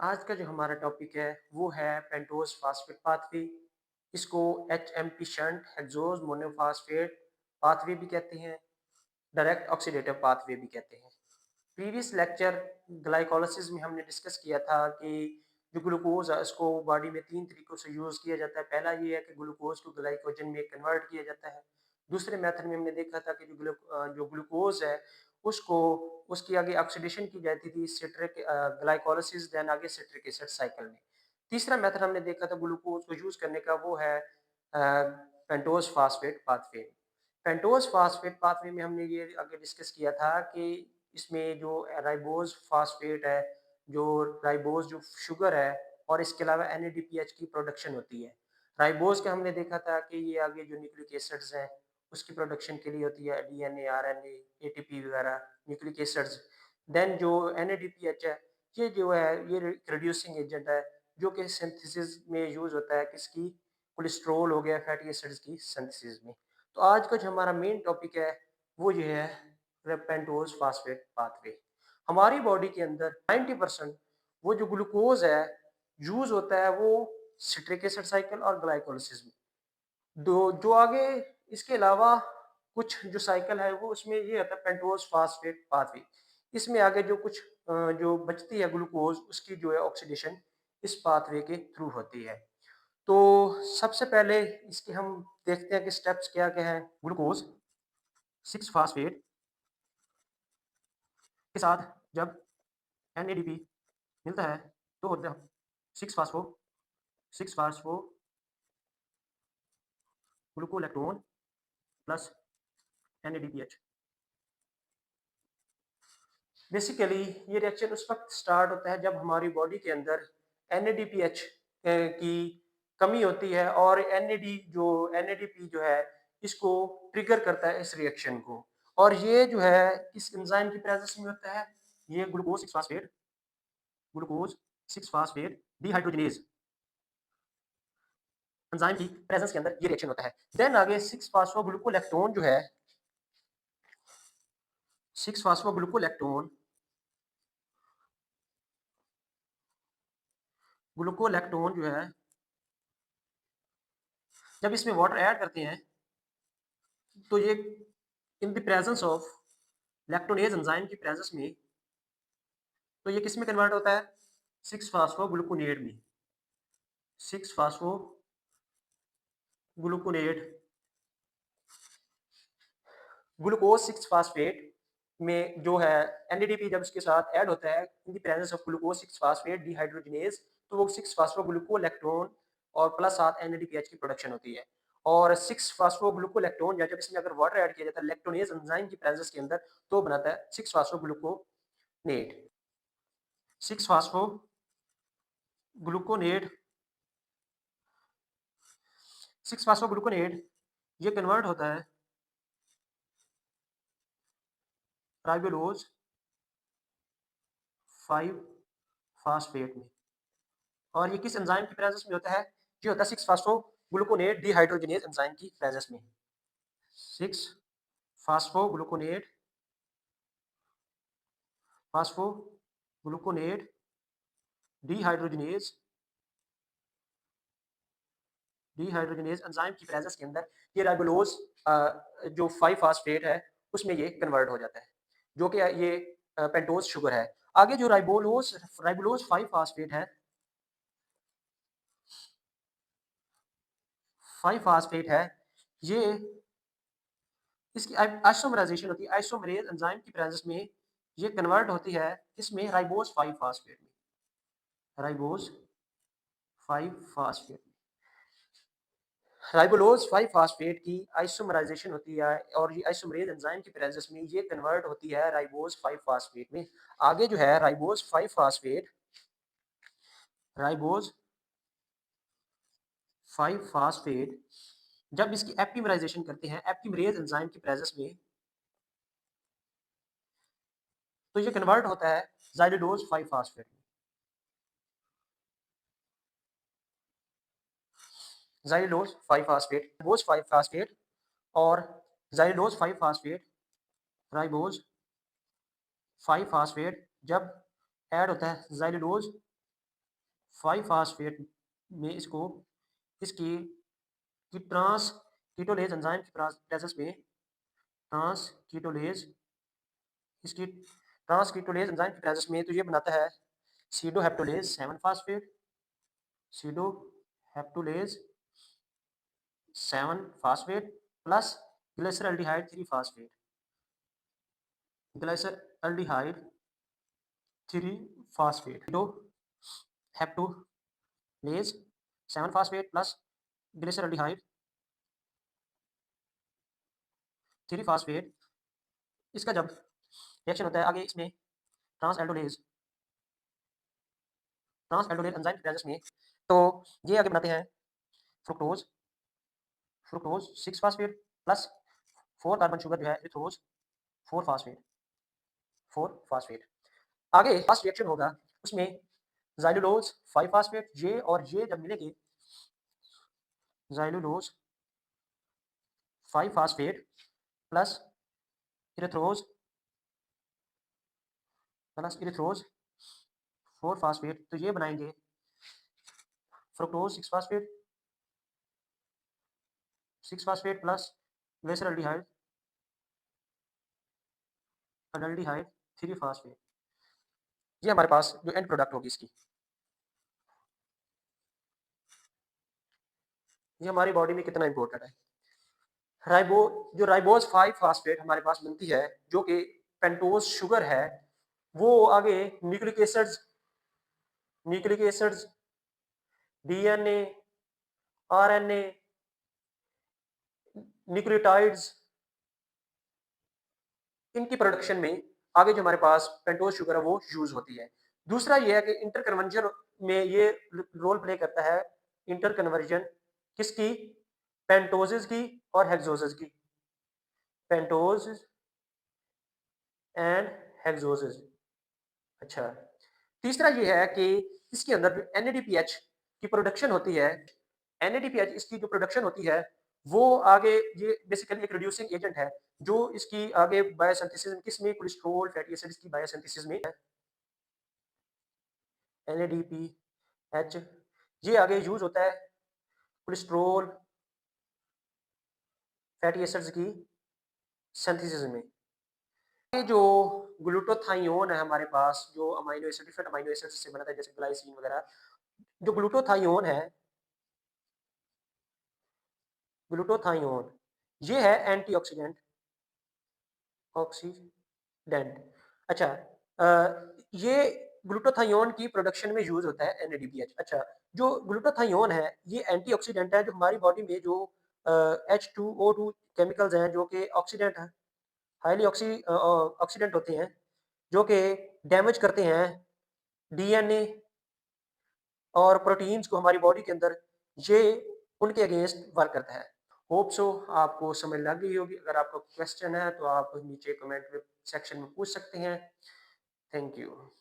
आज का जो हमारा टॉपिक है वो है पेंटोस फास्फेट पाथवे। इसको HMP shunt hexose monophosphate pathway भी कहते हैं, डायरेक्ट ऑक्सीडेटिव पाथवे भी कहते हैं। प्रीवियस लेक्चर ग्लाइकोलाइसिस में हमने डिस्कस किया था कि जो ग्लूकोज है उसको बॉडी में तीन तरीकों से यूज किया जाता है। पहला ये है कि ग्लूकोज को ग्लाइकोजन में कन्वर्ट किया जाता है। दूसरे मेथड में हमने देखा था कि जो ग्लूकोज है उसको उसकी आगे ऑक्सीडेशन की जाती थी सिट्रिक ग्लाइकोलाइसिस देन आगे सिट्रिक एसिड साइकिल में। तीसरा मेथड हमने देखा था ग्लूकोज को यूज करने का, वो है pentose phosphate pathway. Pentose phosphate pathway में हमने ये आगे डिस्कस किया था कि इसमें जो राइबोज फास्फेट है, जो राइबोज जो शुगर है, और इसके अलावा एनएडीपीएच की प्रोडक्शन होती है। राइबोज का हमने देखा था कि ये आगे जो न्यूक्लिक एसिड्स हैं उसकी प्रोडक्शन के लिए होती है, डीएनए, आरएनए, एटीपी वगैरह न्यूक्लिक एसिड्स। देन जो एनएडीपीएच है, ये जो है ये रिड्यूसिंग एजेंट है जो कि सिंथेसिस में यूज होता है, किसकी? कोलेस्ट्रॉल हो गया, फैटी एसिड्स की सिंथेसिस में। तो आज का जो हमारा मेन टॉपिक है वो ये है पेंटोज फास्फेट पाथवे। हमारी बॉडी के अंदर 90% वो जो ग्लूकोज है यूज होता है वो सिट्रिक एसिड साइकिल और ग्लाइकोलाइसिस में। दो जो आगे इसके अलावा कुछ जो साइकिल है वो उसमें ये होता है पेंटोज फास्फेट पाथवे। इसमें आगे जो कुछ जो बचती है ग्लूकोज उसकी जो है ऑक्सीडेशन इस पाथवे के थ्रू होती है। तो सबसे पहले इसके हम देखते हैं कि स्टेप्स क्या क्या हैं। ग्लूकोज 6 फास्फेट के साथ जब एनएडीपी मिलता है तो होता है 6 phospho 6 phospho gluconolactone plus NADPH. Basically ये रिएक्शन उस वक्त स्टार्ट होता है जब हमारी बॉडी के अंदर एनएडीपीएच की कमी होती है, और एनएडीपी जो है इसको ट्रिगर करता है इस रिएक्शन को। और ये जो है इस एंजाइम की प्रेजेंस में होता है। ये glucose six phosphate dehydrogenase enzyme की प्रेजेंस के अंदर ये रिएक्शन होता है। देन आगे 6 फास्फोग्लूकोलेक्टोन जो है 6 फास्फोग्लूकोलेक्टोन ग्लूकोलेक्टोन जो है जब इसमें वाटर ऐड करते हैं तो ये in the presence of lactonase enzyme की प्रेजेंस में तो ये किस में कन्वर्ट होता है? 6 फास्फोग्लूकोनेट में। 6 फास्फोग्लूकोनेट ग्लूकोज 6 फास्फेट में जो है एनएडीपी जब इसके साथ ऐड होता है इन the presence of glucose 6 phosphate dehydrogenase, तो वो 6 फास्फोग्लूकोलेक्टोन और प्लस साथ एनएडीपीएच की प्रोडक्शन होती है। और 6 फास्फोग्लूकोलेक्टोन या जब इसमें अगर वाटर ऐड किया जाता है लैक्टोनेज एंजाइम की प्रेजेंस के अंदर तो बनाता है 6 फास्फोग्लूकोनेट। 6 फास्फोग्लूकोनेट 6 फास्फोग्लूकोनेट ये कन्वर्ट होता है राइबोलोज 5 फास्फेट में। और ये किस एंजाइम की प्रेजेंस में होता है? ये होता है 6 फास्फोग्लूकोनेट डिहाइड्रोजनेज एंजाइम की प्रेजेंस में। 6 फास्फोग्लूकोनेट फास्फोग्लूकोनेट डिहाइड्रोजनेज डिहाइड्रोजनेज एंजाइम की प्रेजेंस के अंदर ये राइबोलोज जो 5 फास्फेट है उसमें ये कन्वर्ट हो जाता है, जो कि ये पेंटोज शुगर है। आगे जो राइबोलोज 5 फास्फेट है 5 फास्फेट है, ये इसकी आइसोमराइजेशन होती है आइसोमरेज एंजाइम की प्रेजेंस में। ये कन्वर्ट होती है इसमें राइबोज 5 फास्फेट में। राइबोज 5 फास्फेट राइबोलोज 5 फास्फेट की आइसोमराइजेशन होती है, और ये आइसोमरेज एंजाइम की प्रेजेंस में ये कन्वर्ट होती है राइबोज 5 फास्फेट में। आगे जो है राइबोज 5 फास्फेट जब इसकी एप्टीमराइजेशन करते हैं एप्टीमरेज एंजाइम की प्रेजेंस में तो ये कन्वर्ट होता है जाइलोडोज 5 फास्फेट में। जाइलोज 5 फास्फेट और जाइलोज 5 फास्फेट राइबोज 5 फास्फेट जब ऐड होता है जाइलोज 5 फास्फेट में इसको इसकी की ट्रांस कीटोलेज एंजाइम की प्रेजेंस में ट्रांस कीटोलेज इसकी ट्रांस कीटोलेज एंजाइम की प्रेजेंस में तो ये बनाता है sedoheptulose 7 phosphate sedoheptulose 7 phosphate plus glyceraldehyde 3 phosphate glyceraldehyde 3 phosphate sedoheptulose 7 phosphate plus glyceraldehyde 3 phosphate इसका जब रिएक्शन होता है आगे इसमें ट्रांस एल्डोलेज एंजाइम की प्रेजेंस में तो ये आगे बनाते हैं fructose fructose 6 phosphate plus 4 carbon sugar जो है इथोज 4 फास्फेट 4 फास्फेट आगे फर्स्ट रिएक्शन होगा उसमें ज़ाइलुलोज 5 फास्फेट ये और ये जब मिलेंगे ज़ाइलुलोज 5 फास्फेट प्लस इरेथ्रोज 4 फास्फेट तो ये बनाएंगे fructose 6 phosphate plus glyceraldehyde 3 phosphate ये हमारे पास जो एंड प्रोडक्ट होगी इसकी ये हमारी बॉडी में कितना इंपॉर्टेंट है राइबो जो राइबोज 5 फास्फेट हमारे पास बनती है जो कि पेंटोज शुगर है वो आगे nucleic acids DNA RNA nucleotides इनकी प्रोडक्शन में आगे जो हमारे पास पेंटोज शुगर है वो यूज होती है दूसरा ये है कि इंटर कन्वर्जन में ये रोल प्ले करता है इंटर कन्वर्जन किसकी पेंटोजेस की और हेक्सोजेस की पेंटोज एंड हेक्सोजेस अच्छा तीसरा ये है कि इसके अंदर जो NADPH की प्रोडक्शन होती है NADPH इसकी जो प्रोडक्शन होती है वो आगे ये बेसिकली एक रिड्यूसिंग एजेंट है जो इसकी आगे बायोसिंथेसिस किसमें कोलेस्ट्रॉल फैटी एसिड्स की बायोसिंथेसिस में है NADPH ये आगे यूज होता है कोलेस्ट्रॉल फैटी एसिड्स की सिंथेसिस में ये जो ग्लूटाथायोन है हमारे पास जो amino acid different amino acids से बनता है जैसे ग्लाइसिन वगैरह जो ग्लूटाथायोन ये है एंटीऑक्सीडेंट ऑक्सीडेंट अच्छा ये ग्लूटाथायोन की प्रोडक्शन में यूज होता है NADPH अच्छा जो ग्लूटाथायोन है ये एंटीऑक्सीडेंट है जो हमारी बॉडी में जो H2O2 केमिकल्स हैं जो कि ऑक्सीडेंट है हाईली ऑक्सीडेंट होते हैं जो कि डैमेज करते हैं डीएनए और प्रोटीन्स को हमारी बॉडी के अंदर ये उनके अगेंस्ट वर्क करता है होप सो आपको समझ लग गई होगी अगर आपको क्वेश्चन है तो आप नीचे कमेंट सेक्शन में पूछ सकते हैं थैंक यू